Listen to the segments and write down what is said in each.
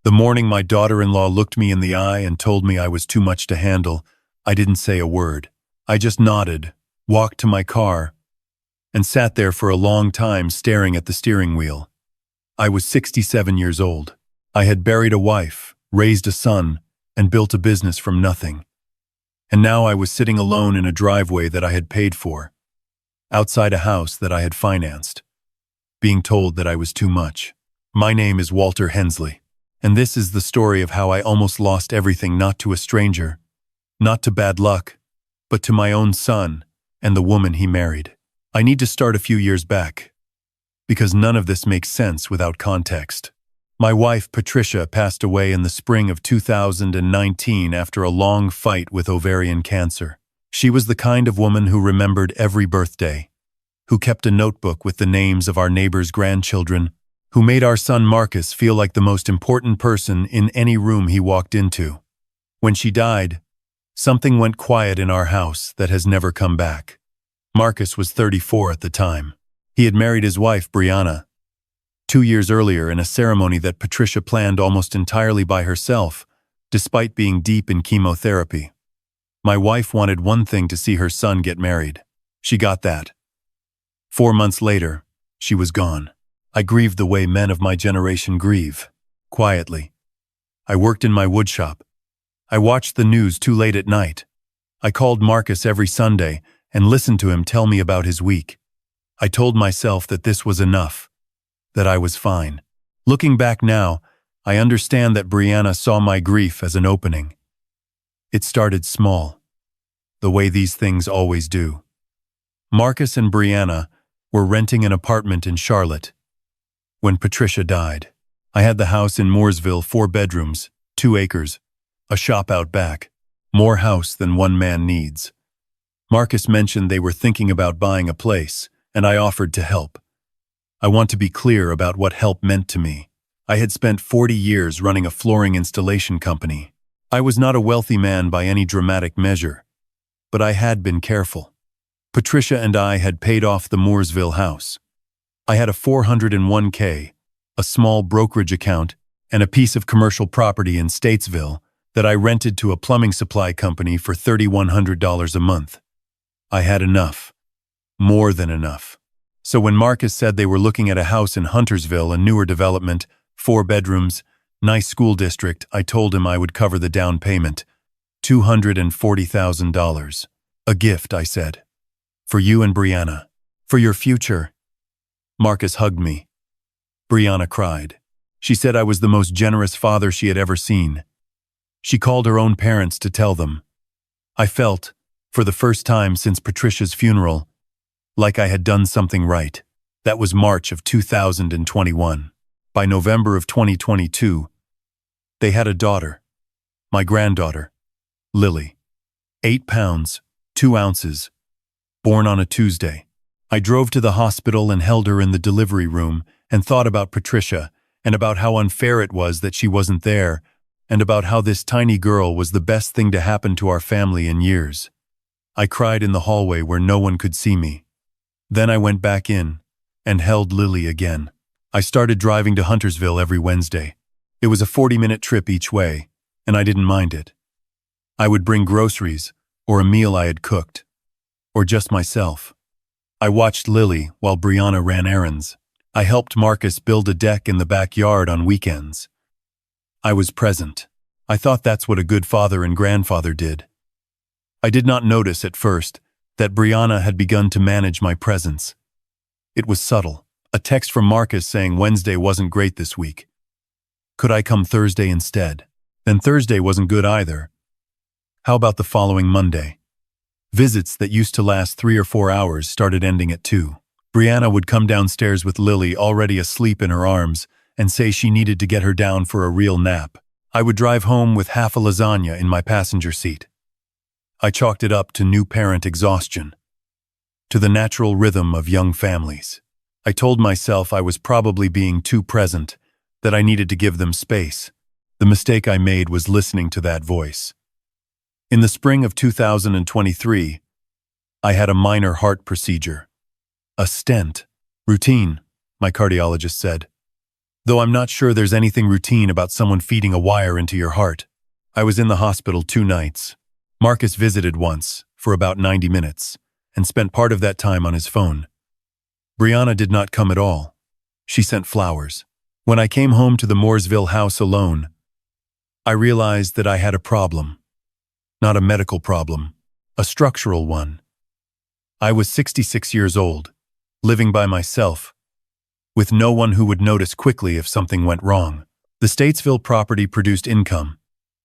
The morning my daughter-in-law looked me in the eye and told me I was too much to handle, I didn't say a word. I just nodded, walked to my car, and sat there for a long time staring at the steering wheel. I was 67 years old. I had buried a wife, raised a son, and built a business from nothing. And now I was sitting alone in a driveway that I had paid for, outside a house that I had financed, being told that I was too much. My name is Walter Hensley, and this is the story of how I almost lost everything, not to a stranger, not to bad luck, but to my own son and the woman he married. I need to start a few years back, because none of this makes sense without context. My wife, Patricia, passed away in the spring of 2019 after a long fight with ovarian cancer. She was the kind of woman who remembered every birthday, who kept a notebook with the names of our neighbors' grandchildren, who made our son Marcus feel like the most important person in any room he walked into. When she died, something went quiet in our house that has never come back. Marcus was 34 at the time. He had married his wife, Brianna, 2 years earlier in a ceremony that Patricia planned almost entirely by herself, despite being deep in chemotherapy. My wife wanted one thing: to see her son get married. She got that. 4 months later, she was gone. I grieved the way men of my generation grieve, quietly. I worked in my woodshop. I watched the news too late at night. I called Marcus every Sunday and listened to him tell me about his week. I told myself that this was enough, that I was fine. Looking back now, I understand that Brianna saw my grief as an opening. It started small, the way these things always do. Marcus and Brianna were renting an apartment in Charlotte when Patricia died. I had the house in Mooresville, 4 bedrooms, 2 acres, a shop out back, more house than one man needs. Marcus mentioned they were thinking about buying a place, and I offered to help. I want to be clear about what help meant to me. I had spent 40 years running a flooring installation company. I was not a wealthy man by any dramatic measure, but I had been careful. Patricia and I had paid off the Mooresville house. I had a 401k, a small brokerage account, and a piece of commercial property in Statesville that I rented to a plumbing supply company for $3,100 a month. I had enough, more than enough. So when Marcus said they were looking at a house in Huntersville, a newer development, 4 bedrooms, nice school district, I told him I would cover the down payment, $240,000. A gift, I said. For you and Brianna. For your future. Marcus hugged me. Brianna cried. She said I was the most generous father she had ever seen. She called her own parents to tell them. I felt, for the first time since Patricia's funeral, like I had done something right. That was March of 2021. By November of 2022, they had a daughter, my granddaughter, Lily. 8 pounds, 2 ounces, born on a Tuesday. I drove to the hospital and held her in the delivery room and thought about Patricia and about how unfair it was that she wasn't there and about how this tiny girl was the best thing to happen to our family in years. I cried in the hallway where no one could see me. Then I went back in and held Lily again. I started driving to Huntersville every Wednesday. It was a 40-minute trip each way, and I didn't mind it. I would bring groceries or a meal I had cooked, or just myself. I watched Lily while Brianna ran errands. I helped Marcus build a deck in the backyard on weekends. I was present. I thought that's what a good father and grandfather did. I did not notice at first that Brianna had begun to manage my presence. It was subtle. A text from Marcus saying Wednesday wasn't great this week. Could I come Thursday instead? Then Thursday wasn't good either. How about the following Monday? Visits that used to last 3 or 4 hours started ending at 2. Brianna would come downstairs with Lily already asleep in her arms and say she needed to get her down for a real nap. I would drive home with half a lasagna in my passenger seat. I chalked it up to new parent exhaustion, to the natural rhythm of young families. I told myself I was probably being too present, that I needed to give them space. The mistake I made was listening to that voice. In the spring of 2023, I had a minor heart procedure. A stent. Routine, my cardiologist said. though I'm not sure there's anything routine about someone feeding a wire into your heart. I was in the hospital 2 nights. Marcus visited once, for about 90 minutes, and spent part of that time on his phone. Brianna did not come at all. She sent flowers. When I came home to the Mooresville house alone, I realized that I had a problem. Not a medical problem, a structural one. I was 66 years old, living by myself, with no one who would notice quickly if something went wrong. The Statesville property produced income,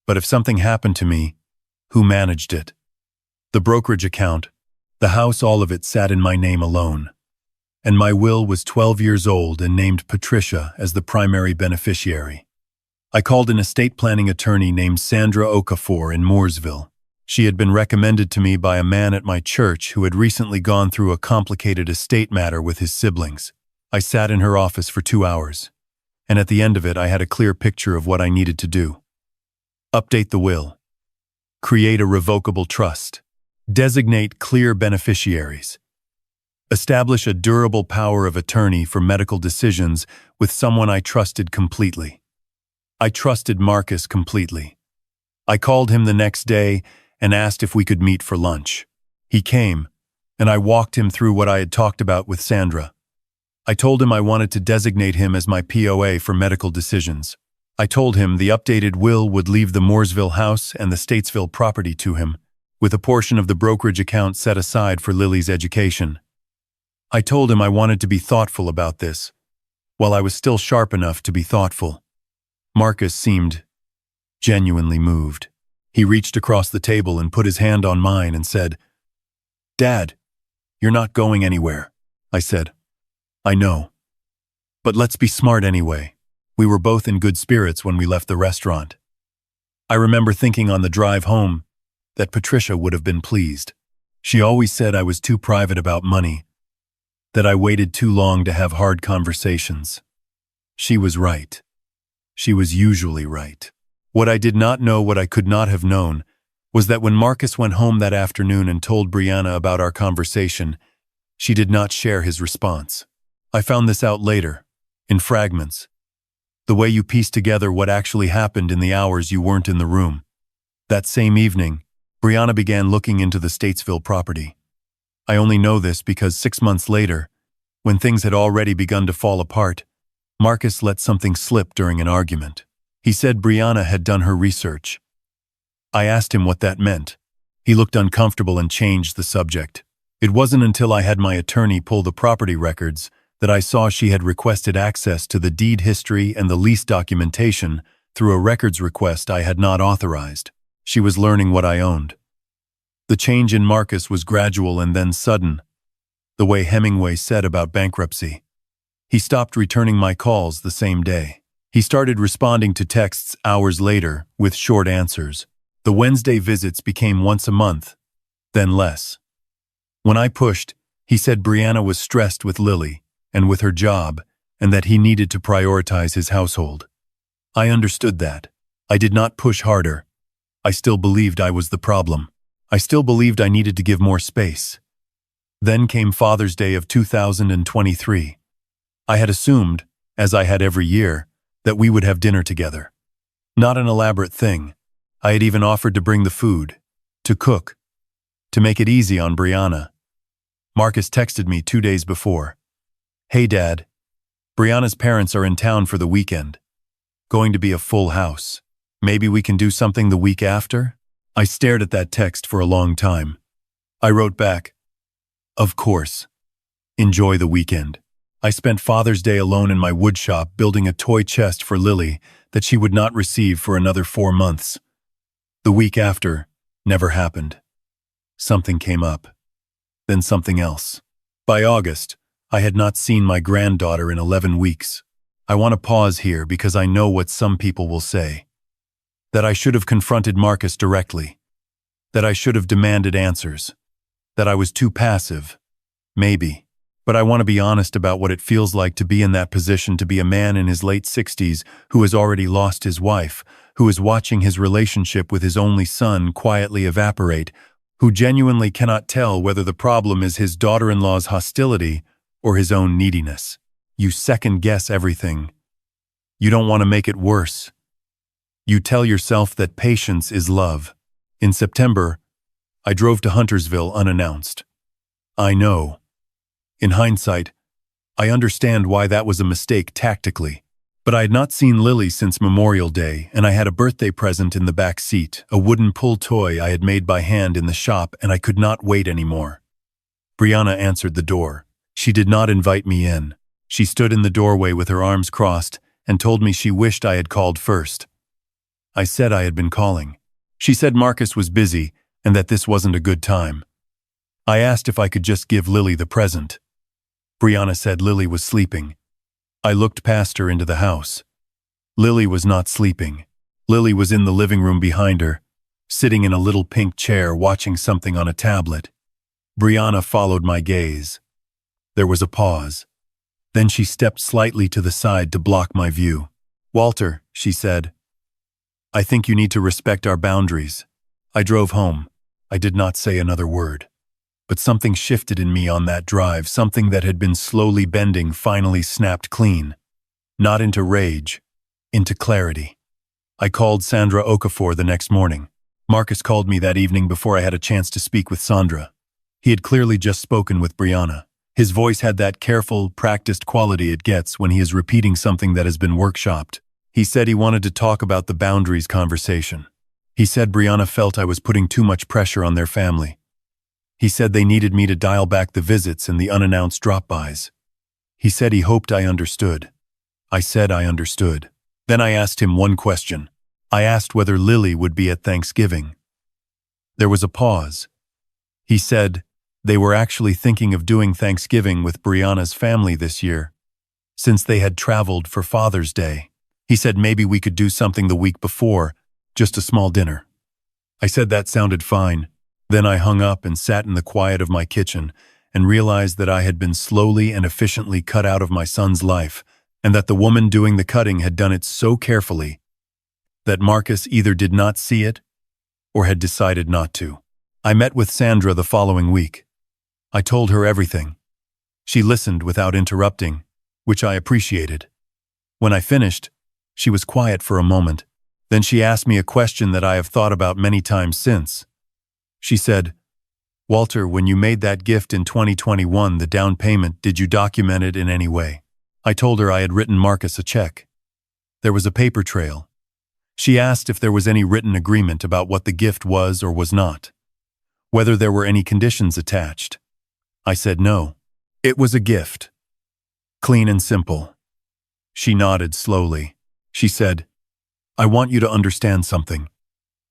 but if something happened to me, who managed it? The brokerage account, the house, all of it sat in my name alone. And my will was 12 years old and named Patricia as the primary beneficiary. I called an estate planning attorney named Sandra Okafor in Mooresville. She had been recommended to me by a man at my church who had recently gone through a complicated estate matter with his siblings. I sat in her office for 2 hours, and at the end of it I had a clear picture of what I needed to do. Update the will. Create a revocable trust. Designate clear beneficiaries. Establish a durable power of attorney for medical decisions with someone I trusted completely. I trusted Marcus completely. I called him the next day and asked if we could meet for lunch. He came, and I walked him through what I had talked about with Sandra. I told him I wanted to designate him as my POA for medical decisions. I told him the updated will would leave the Mooresville house and the Statesville property to him, with a portion of the brokerage account set aside for Lily's education. I told him I wanted to be thoughtful about this, while I was still sharp enough to be thoughtful. Marcus seemed genuinely moved. He reached across the table and put his hand on mine and said, "Dad, you're not going anywhere." I said, "I know. But let's be smart anyway." We were both in good spirits when we left the restaurant. I remember thinking on the drive home that Patricia would have been pleased. She always said I was too private about money, that I waited too long to have hard conversations. She was right. She was usually right. What I did not know, what I could not have known, was that when Marcus went home that afternoon and told Brianna about our conversation, she did not share his response. I found this out later, in fragments. The way you piece together what actually happened in the hours you weren't in the room. That same evening, Brianna began looking into the Statesville property. I only know this because 6 months later, when things had already begun to fall apart, Marcus let something slip during an argument. He said Brianna had done her research. I asked him what that meant. He looked uncomfortable and changed the subject. It wasn't until I had my attorney pull the property records that I saw she had requested access to the deed history and the lease documentation through a records request I had not authorized. She was learning what I owned. The change in Marcus was gradual and then sudden, the way Hemingway said about bankruptcy. He stopped returning my calls the same day. He started responding to texts hours later with short answers. The Wednesday visits became once a month, then less. When I pushed, he said Brianna was stressed with Lily and with her job, and that he needed to prioritize his household. I understood that. I did not push harder. I still believed I was the problem. I still believed I needed to give more space. Then came Father's Day of 2023. I had assumed, as I had every year, that we would have dinner together. Not an elaborate thing. I had even offered to bring the food, to cook, to make it easy on Brianna. Marcus texted me 2 days before. "Hey Dad, Brianna's parents are in town for the weekend. Going to be a full house. Maybe we can do something the week after?" I stared at that text for a long time. I wrote back, "Of course. Enjoy the weekend." I spent Father's Day alone in my woodshop building a toy chest for Lily that she would not receive for another 4 months. The week after never happened. Something came up. Then something else. By August, I had not seen my granddaughter in 11 weeks. I want to pause here because I know what some people will say. That I should have confronted Marcus directly. That I should have demanded answers. That I was too passive. Maybe. But I want to be honest about what it feels like to be in that position, to be a man in his late 60s who has already lost his wife, who is watching his relationship with his only son quietly evaporate, who genuinely cannot tell whether the problem is his daughter-in-law's hostility or his own neediness. You second-guess everything. You don't want to make it worse. You tell yourself that patience is love. In September, I drove to Huntersville unannounced. I know. In hindsight, I understand why that was a mistake tactically. But I had not seen Lily since Memorial Day, and I had a birthday present in the back seat, a wooden pull toy I had made by hand in the shop, and I could not wait anymore. Brianna answered the door. She did not invite me in. She stood in the doorway with her arms crossed and told me she wished I had called first. I said I had been calling. She said Marcus was busy and that this wasn't a good time. I asked if I could just give Lily the present. Brianna said Lily was sleeping. I looked past her into the house. Lily was not sleeping. Lily was in the living room behind her, sitting in a little pink chair watching something on a tablet. Brianna followed my gaze. There was a pause. Then she stepped slightly to the side to block my view. "Walter," she said, "I think you need to respect our boundaries." I drove home. I did not say another word. But something shifted in me on that drive, something that had been slowly bending finally snapped clean. Not into rage, into clarity. I called Sandra Okafor the next morning. Marcus called me that evening before I had a chance to speak with Sandra. He had clearly just spoken with Brianna. His voice had that careful, practiced quality it gets when he is repeating something that has been workshopped. He said he wanted to talk about the boundaries conversation. He said Brianna felt I was putting too much pressure on their family. He said they needed me to dial back the visits and the unannounced drop-bys. He said he hoped I understood. I said I understood. Then I asked him one question. I asked whether Lily would be at Thanksgiving. There was a pause. He said they were actually thinking of doing Thanksgiving with Brianna's family this year, since they had traveled for Father's Day. He said maybe we could do something the week before, just a small dinner. I said that sounded fine. Then I hung up and sat in the quiet of my kitchen and realized that I had been slowly and efficiently cut out of my son's life, and that the woman doing the cutting had done it so carefully that Marcus either did not see it or had decided not to. I met with Sandra the following week. I told her everything. She listened without interrupting, which I appreciated. When I finished, she was quiet for a moment. Then she asked me a question that I have thought about many times since. She said, "Walter, when you made that gift in 2021, the down payment, did you document it in any way?" I told her I had written Marcus a check. There was a paper trail. She asked if there was any written agreement about what the gift was or was not, whether there were any conditions attached. I said no. It was a gift. Clean and simple. She nodded slowly. She said, "I want you to understand something.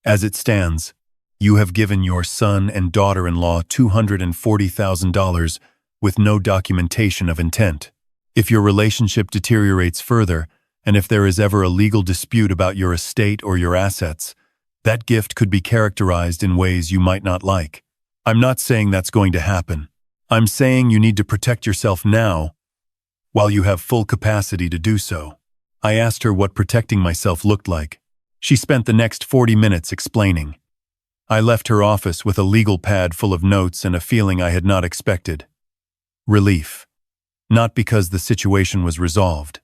As it stands, you have given your son and daughter-in-law $240,000 with no documentation of intent. If your relationship deteriorates further, and if there is ever a legal dispute about your estate or your assets, that gift could be characterized in ways you might not like. I'm not saying that's going to happen. I'm saying you need to protect yourself now while you have full capacity to do so." I asked her what protecting myself looked like. She spent the next 40 minutes explaining. I left her office with a legal pad full of notes and a feeling I had not expected. Relief. Not because the situation was resolved.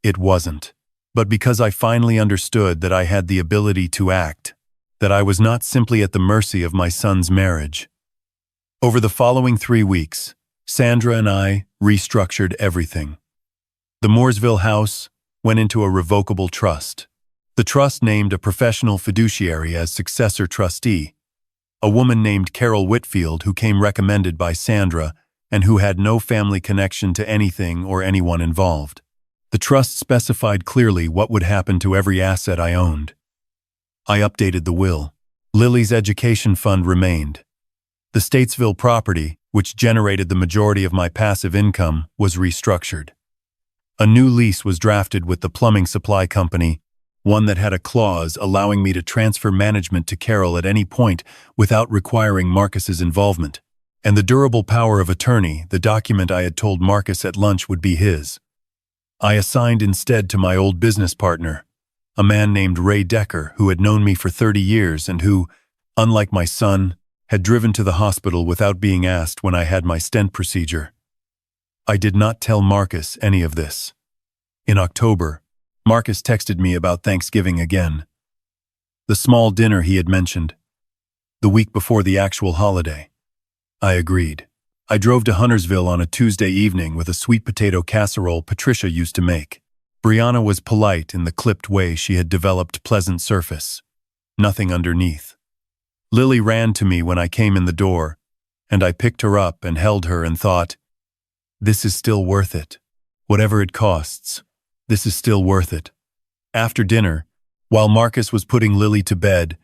It wasn't. But because I finally understood that I had the ability to act, that I was not simply at the mercy of my son's marriage. Over the following 3 weeks, Sandra and I restructured everything. The Mooresville house went into a revocable trust. The trust named a professional fiduciary as successor trustee, a woman named Carol Whitfield who came recommended by Sandra and who had no family connection to anything or anyone involved. The trust specified clearly what would happen to every asset I owned. I updated the will. Lily's education fund remained. The Statesville property, which generated the majority of my passive income, was restructured. A new lease was drafted with the plumbing supply company, one that had a clause allowing me to transfer management to Carol at any point without requiring Marcus's involvement. And the durable power of attorney, the document I had told Marcus at lunch would be his. I assigned instead to my old business partner, a man named Ray Decker, who had known me for 30 years and who, unlike my son, had driven to the hospital without being asked when I had my stent procedure. I did not tell Marcus any of this. In October, Marcus texted me about Thanksgiving again. The small dinner he had mentioned, the week before the actual holiday. I agreed. I drove to Huntersville on a Tuesday evening with a sweet potato casserole Patricia used to make. Brianna was polite in the clipped way she had developed pleasant surface. Nothing underneath. Lily ran to me when I came in the door, and I picked her up and held her and thought, this is still worth it. Whatever it costs, this is still worth it. After dinner, while Marcus was putting Lily to bed,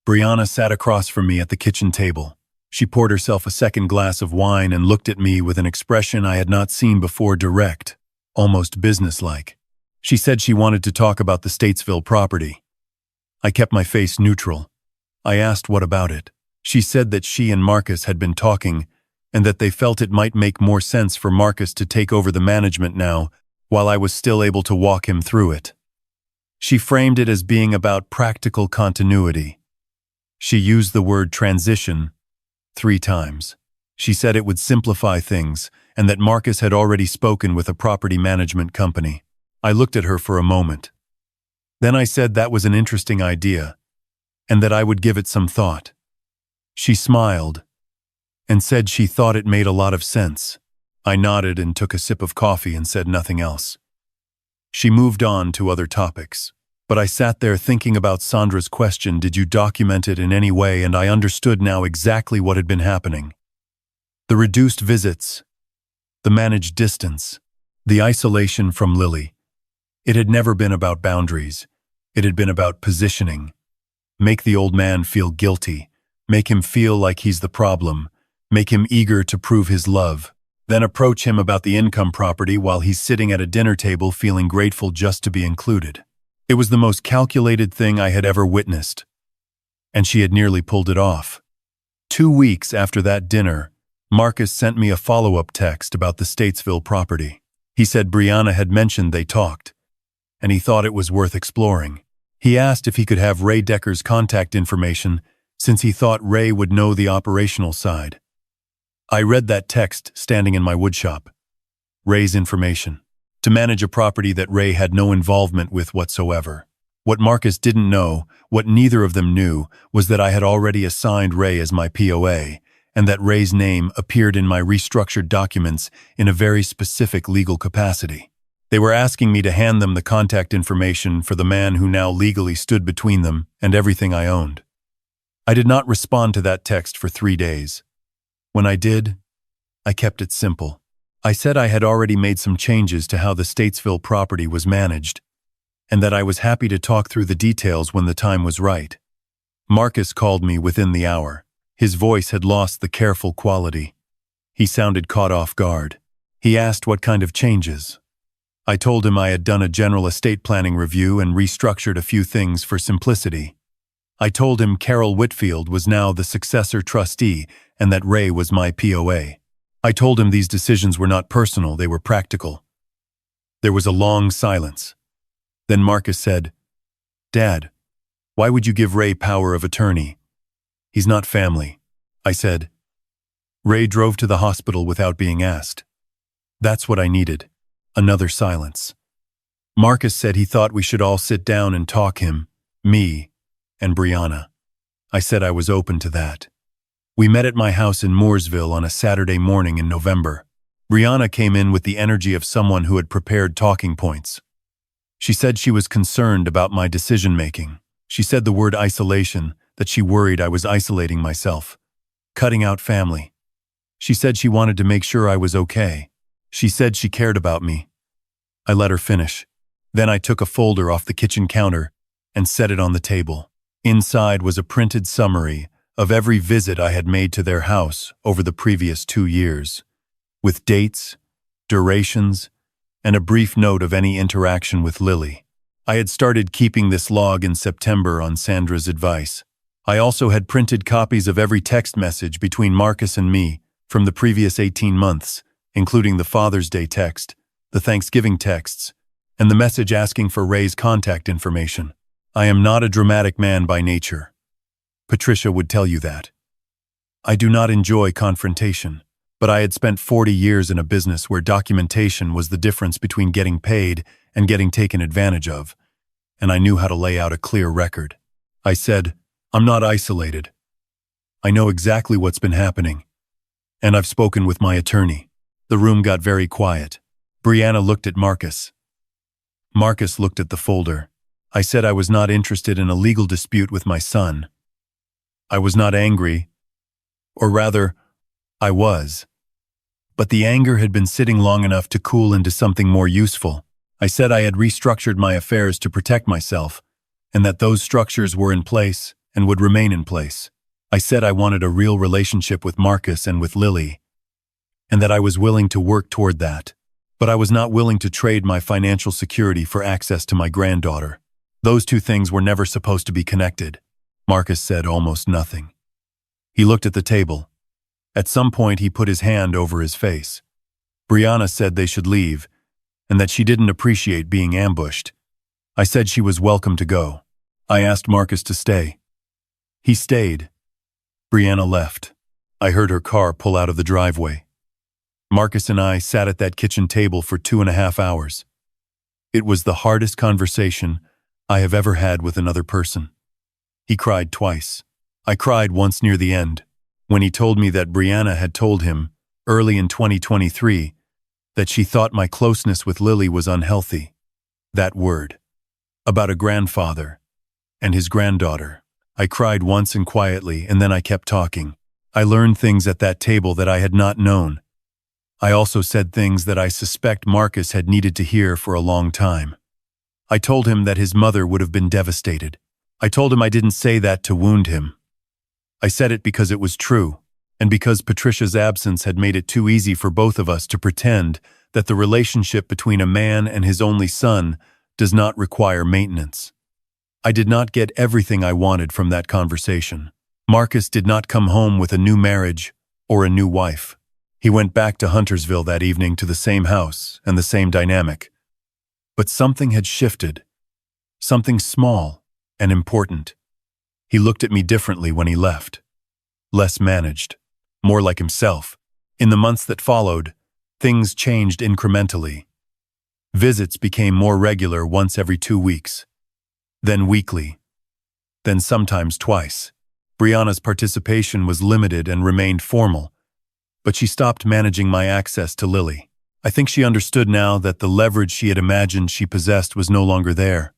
Brianna sat across from me at the kitchen table. She poured herself a second glass of wine and looked at me with an expression I had not seen before, direct, almost businesslike. She said she wanted to talk about the Statesville property. I kept my face neutral. I asked what about it. She said that she and Marcus had been talking, and that they felt it might make more sense for Marcus to take over the management now, while I was still able to walk him through it. She framed it as being about practical continuity. She used the word transition 3 times. She said it would simplify things, and that Marcus had already spoken with a property management company. I looked at her for a moment. Then I said that was an interesting idea, and that I would give it some thought. She smiled, and said she thought it made a lot of sense. I nodded and took a sip of coffee and said nothing else. She moved on to other topics, but I sat there thinking about Sandra's question, did you document it in any way, and I understood now exactly what had been happening. The reduced visits, the managed distance, the isolation from Lily. It had never been about boundaries. It had been about positioning. Make the old man feel guilty. Make him feel like he's the problem. Make him eager to prove his love. Then approach him about the income property while he's sitting at a dinner table feeling grateful just to be included. It was the most calculated thing I had ever witnessed. And she had nearly pulled it off. 2 weeks after that dinner, Marcus sent me a follow-up text about the Statesville property. He said Brianna had mentioned they talked, and he thought it was worth exploring. He asked if he could have Ray Decker's contact information, since he thought Ray would know the operational side. I read that text standing in my woodshop. Ray's information. To manage a property that Ray had no involvement with whatsoever. What Marcus didn't know, what neither of them knew, was that I had already assigned Ray as my POA, and that Ray's name appeared in my restructured documents in a very specific legal capacity. They were asking me to hand them the contact information for the man who now legally stood between them and everything I owned. I did not respond to that text for 3 days. When I did, I kept it simple. I said I had already made some changes to how the Statesville property was managed, and that I was happy to talk through the details when the time was right. Marcus called me within the hour. His voice had lost the careful quality. He sounded caught off guard. He asked what kind of changes. I told him I had done a general estate planning review and restructured a few things for simplicity. I told him Carol Whitfield was now the successor trustee and that Ray was my POA. I told him these decisions were not personal, they were practical. There was a long silence. Then Marcus said, "Dad, why would you give Ray power of attorney? He's not family." I said, "Ray drove to the hospital without being asked." That's what I needed. Another silence. Marcus said he thought we should all sit down and talk, him, me, and Brianna. I said I was open to that. We met at my house in Mooresville on a Saturday morning in November. Brianna came in with the energy of someone who had prepared talking points. She said she was concerned about my decision-making. She said the word isolation, that she worried I was isolating myself, cutting out family. She said she wanted to make sure I was okay. She said she cared about me. I let her finish. Then I took a folder off the kitchen counter and set it on the table. Inside was a printed summary of every visit I had made to their house over the previous 2 years, with dates, durations, and a brief note of any interaction with Lily. I had started keeping this log in September on Sandra's advice. I also had printed copies of every text message between Marcus and me from the previous 18 months, including the Father's Day text, the Thanksgiving texts, and the message asking for Ray's contact information. I am not a dramatic man by nature. Patricia would tell you that. I do not enjoy confrontation, but I had spent 40 years in a business where documentation was the difference between getting paid and getting taken advantage of, and I knew how to lay out a clear record. I said, "I'm not isolated. I know exactly what's been happening, and I've spoken with my attorney." The room got very quiet. Brianna looked at Marcus. Marcus looked at the folder. I said I was not interested in a legal dispute with my son. I was not angry, or rather, I was. But the anger had been sitting long enough to cool into something more useful. I said I had restructured my affairs to protect myself, and that those structures were in place and would remain in place. I said I wanted a real relationship with Marcus and with Lily, and that I was willing to work toward that. But I was not willing to trade my financial security for access to my granddaughter. Those two things were never supposed to be connected. Marcus said almost nothing. He looked at the table. At some point, he put his hand over his face. Brianna said they should leave, and that she didn't appreciate being ambushed. I said she was welcome to go. I asked Marcus to stay. He stayed. Brianna left. I heard her car pull out of the driveway. Marcus and I sat at that kitchen table for 2.5 hours. It was the hardest conversation I have ever had with another person. He cried twice. I cried once near the end, when he told me that Brianna had told him, early in 2023, that she thought my closeness with Lily was unhealthy. That word. About a grandfather and his granddaughter. I cried once and quietly, and then I kept talking. I learned things at that table that I had not known. I also said things that I suspect Marcus had needed to hear for a long time. I told him that his mother would have been devastated. I told him I didn't say that to wound him. I said it because it was true, and because Patricia's absence had made it too easy for both of us to pretend that the relationship between a man and his only son does not require maintenance. I did not get everything I wanted from that conversation. Marcus did not come home with a new marriage or a new wife. He went back to Huntersville that evening to the same house and the same dynamic. But something had shifted. Something small and important. He looked at me differently when he left. Less managed. More like himself. In the months that followed, things changed incrementally. Visits became more regular once every 2 weeks. Then weekly. Then sometimes twice. Brianna's participation was limited and remained formal, but she stopped managing my access to Lily. I think she understood now that the leverage she had imagined she possessed was no longer there.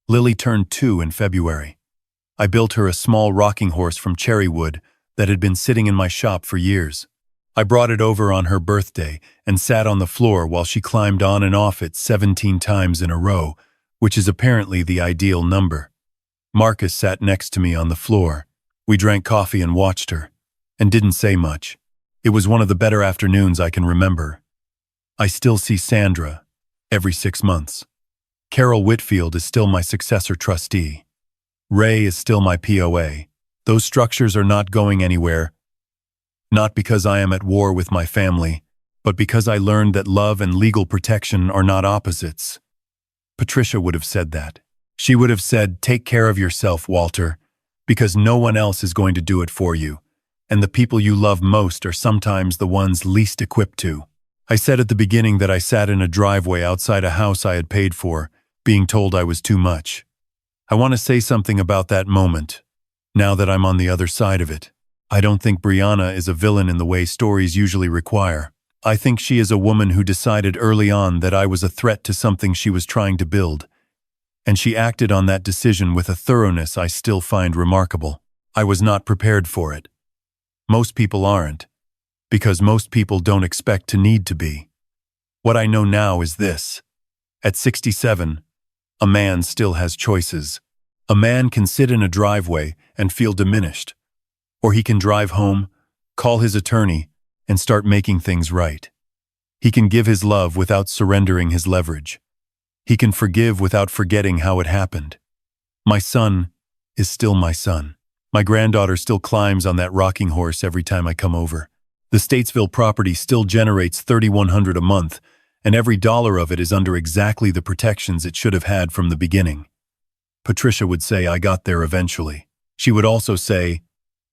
Lily turned 2 in February. I built her a small rocking horse from cherry wood that had been sitting in my shop for years. I brought it over on her birthday and sat on the floor while she climbed on and off it 17 times in a row, which is apparently the ideal number. Marcus sat next to me on the floor. We drank coffee and watched her, and didn't say much. It was one of the better afternoons I can remember. I still see Sandra every 6 months. Carol Whitfield is still my successor trustee. Ray is still my POA. Those structures are not going anywhere, not because I am at war with my family, but because I learned that love and legal protection are not opposites. Patricia would have said that. She would have said, "Take care of yourself, Walter, because no one else is going to do it for you, and the people you love most are sometimes the ones least equipped to." I said at the beginning that I sat in a driveway outside a house I had paid for, being told I was too much. I want to say something about that moment, now that I'm on the other side of it. I don't think Brianna is a villain in the way stories usually require. I think she is a woman who decided early on that I was a threat to something she was trying to build, and she acted on that decision with a thoroughness I still find remarkable. I was not prepared for it. Most people aren't, because most people don't expect to need to be. What I know now is this. At 67, a man still has choices. A man can sit in a driveway and feel diminished, or he can drive home, call his attorney, and start making things right. He can give his love without surrendering his leverage. He can forgive without forgetting how it happened. My son is still my son. My granddaughter still climbs on that rocking horse every time I come over. The Statesville property still generates $3,100 a month, and every dollar of it is under exactly the protections it should have had from the beginning. Patricia would say I got there eventually. She would also say,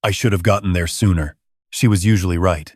I should have gotten there sooner. She was usually right.